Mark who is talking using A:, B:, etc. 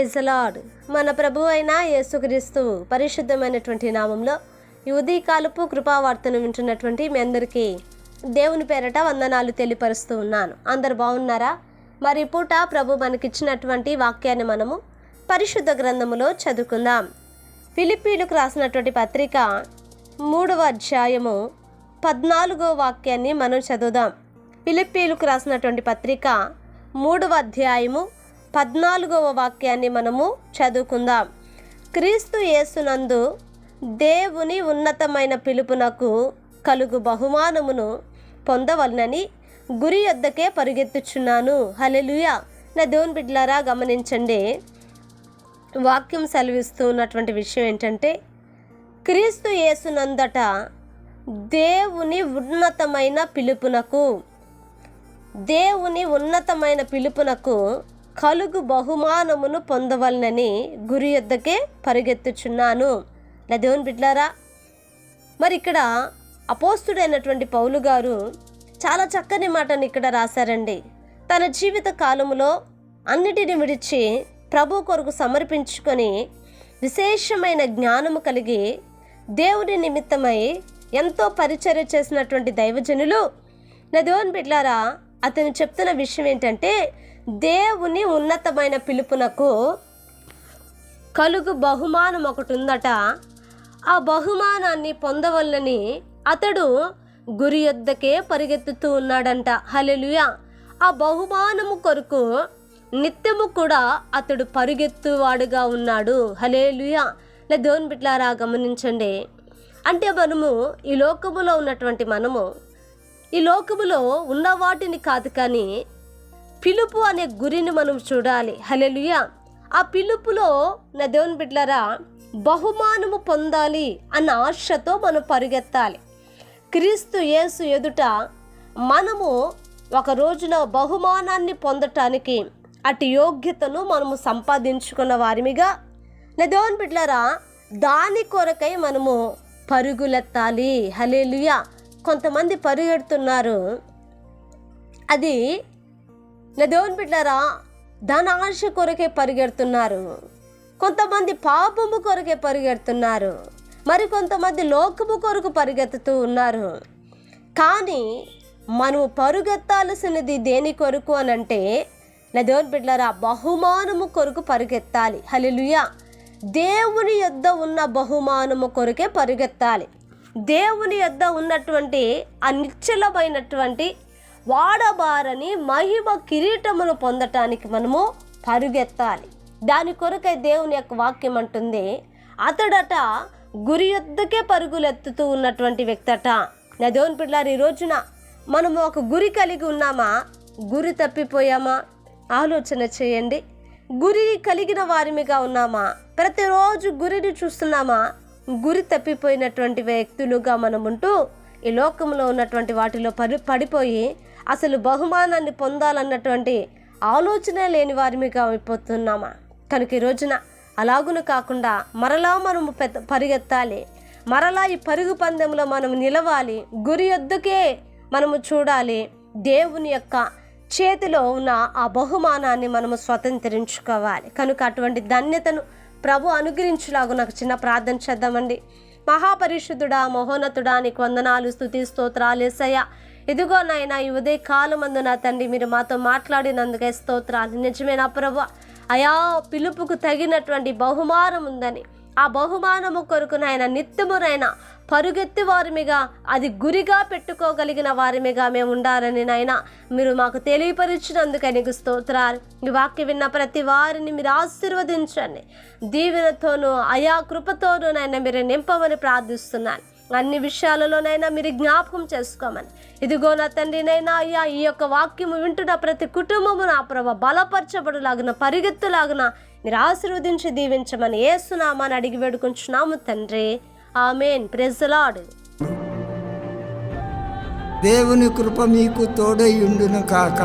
A: Praise the lord. మన ప్రభువు అయిన యేసుక్రీస్తు పరిశుద్ధమైనటువంటి నామంలో ఈ ఉదయకాలపు కృపావార్తను వింటున్నటువంటి మీ అందరికీ దేవుని పేరట వందనాలు తెలియపరుస్తూ ఉన్నాను. అందరు బాగున్నారా? మరి పూట ప్రభు మనకిచ్చినటువంటి వాక్యాన్ని మనము పరిశుద్ధ గ్రంథములో చదువుకుందాం. ఫిలిప్పీలకు రాసినటువంటి పత్రిక 3వ అధ్యాయము 14వ వాక్యాన్ని మనం చదువుదాం. ఫిలిప్పీలకు రాసినటువంటి పత్రిక 3వ అధ్యాయము 14వ వాక్యాన్ని మనము చదువుకుందాం. క్రీస్తు యేసునందు దేవుని ఉన్నతమైన పిలుపునకు కలుగు బహుమానమును పొందవలనని గురి యొద్దకే పరిగెత్తుచున్నాను. హల్లెలూయా. నా దేవుని బిడ్డలారా, గమనించండి, వాక్యం సెలవిస్తూ ఉన్నటువంటి విషయం ఏంటంటే, క్రీస్తు యేసునందట దేవుని ఉన్నతమైన పిలుపునకు కలుగు బహుమానమును పొందవలనని గురి యొద్దకే పరిగెత్తుచున్నాను. నా దేవుని బిడ్డలారా, మరి ఇక్కడ అపోస్తుడైనటువంటి పౌలు గారు చాలా చక్కని మాటని ఇక్కడ రాశారండి. తన జీవిత కాలములో అన్నిటిని విడిచి ప్రభు కొరకు సమర్పించుకొని విశేషమైన జ్ఞానము కలిగి దేవుని నిమిత్తమై ఎంతో పరిచర్య చేసినటువంటి దైవజనులు, నా దేవుని బిడ్డలారా, అతను చెప్తున్న విషయం ఏంటంటే, దేవుని ఉన్నతమైన పిలుపునకు కలుగు బహుమానం ఒకటి ఉందట. ఆ బహుమానాన్ని పొందవలనని అతడు గురి యొద్దకే పరిగెత్తుతూ ఉన్నాడంట. హల్లెలూయా. ఆ బహుమానము కొరకు నిత్యము కూడా అతడు పరిగెత్తువాడుగా ఉన్నాడు. హల్లెలూయా. నా దేవుని బిడ్డలారా, గమనించండి, అంటే మనము ఈ లోకములో ఉన్నటువంటి మనము ఈ లోకములో ఉన్న వాటిని కాదు, కానీ పిలుపు అనే గురిని మనం చూడాలి. హల్లెలూయా. ఆ పిలుపులో నా దేవుని బిడ్డలారా బహుమానము పొందాలి అన్న ఆశతో మనం పరిగెత్తాలి. క్రీస్తు యేసు ఎదుట మనము ఒక రోజున బహుమానాన్ని పొందటానికి అటు యోగ్యతను మనము సంపాదించుకున్న వారిమిగా, నా దేవుని బిడ్డలారా, దాని కొరకై మనము పరుగులెత్తాలి. హల్లెలూయా. కొంతమంది పరిగెడుతున్నారు, అది నా దేవుని బిడ్డలారా ధన ఆశ కొరకే పరిగెడుతున్నారు. కొంతమంది పాపము కొరకే పరిగెడుతున్నారు, మరి కొంతమంది లోకము కొరకు పరిగెత్తుతూ ఉన్నారు. కానీ మనము పరుగెత్తాల్సినది దేని కొరకు అని అంటే, నా దేవుని బిడ్డలారా బహుమానము కొరకు పరిగెత్తాలి. హల్లెలూయా. దేవుని యొద్ద ఉన్న బహుమానము కొరకే పరిగెత్తాలి. దేవుని యొద్ద ఉన్నటువంటి ఆ నిశ్చలమైనటువంటి వాడబారని మహిమ కిరీటమును పొందటానికి మనము పరుగెత్తాలి. దాని కొరకై దేవుని యొక్క వాక్యం అంటుంది, అతడట గురి యొద్దకే పరుగులెత్తుతూ ఉన్నటువంటి వ్యక్తట. నా దేవుని బిడ్డలారా, ఈ రోజున మనము ఒక గురి కలిగి ఉన్నామా, గురి తప్పిపోయామా? ఆలోచన చేయండి. గురి కలిగిన వారిమిగా ఉన్నామా? ప్రతిరోజు గురిని చూస్తున్నామా? గురి తప్పిపోయినటువంటి వ్యక్తులుగా మనముంటూ ఈ లోకంలో ఉన్నటువంటి వాటిలో పడిపోయి అసలు బహుమానాన్ని పొందాలన్నటువంటి ఆలోచన లేని వారిమిగా అయిపోతున్నామా? కనుక ఈ రోజున అలాగును కాకుండా మరలా మనము పరిగెత్తాలి. మరలా ఈ పరుగు పందెంలో మనం నిలవాలి. గురి యొద్దకే మనము చూడాలి. దేవుని యొక్క చేతిలో ఉన్న ఆ బహుమానాన్ని మనము స్వతంత్రించుకోవాలి. కనుక అటువంటి ధన్యతను ప్రభు అనుగ్రహించులాగా నాకు చిన్న ప్రార్థన చేద్దామండి. మహాపరిశుద్ధుడా, మహోన్నతుడా, నీకు వందనాలు, స్తుతి, స్తోత్రాలు యేసయ్యా. ఇదిగో నాయనా, ఈ ఉదయ కాలమందు నా తండ్రి మీరు మాతో మాట్లాడినందుకే స్తోత్రాలు. నిజమే నా ప్రభు, అయా పిలుపుకు తగినటువంటి బహుమానం ఉందని, ఆ బహుమానము కొరకు నాయన నిత్యమునైనా పరుగెత్తి వారిమిగా, అది గురిగా పెట్టుకోగలిగిన వారిమిగా మేము ఉండాలని నాయన మీరు మాకు తెలియపరిచినందుకే నీకు స్తోత్రాలు. ఈ వాక్యం విన్న ప్రతి వారిని మీరు ఆశీర్వదించండి. దీవెనతోనూ అయా కృపతోనూ నాయన మీరు నింపమని ప్రార్థిస్తున్నాను. అన్ని విషయాలలోనైనా మీరు జ్ఞాపకం చేసుకోమని. ఇదిగో నా తండ్రినైనా అయ్యా, ఈ యొక్క వాక్యము వింటున్న ప్రతి కుటుంబము నా ప్రభు బలపరచబడులాగున, పరిగెత్తులాగున మీరు ఆశీర్వదించి దీవించమని యేసునామాని అడిగి వేడుకుంటున్నాము తండ్రి. ఆమేన్. Praise the Lord.
B: దేవుని కృప మీకు తోడై ఉండును కాక.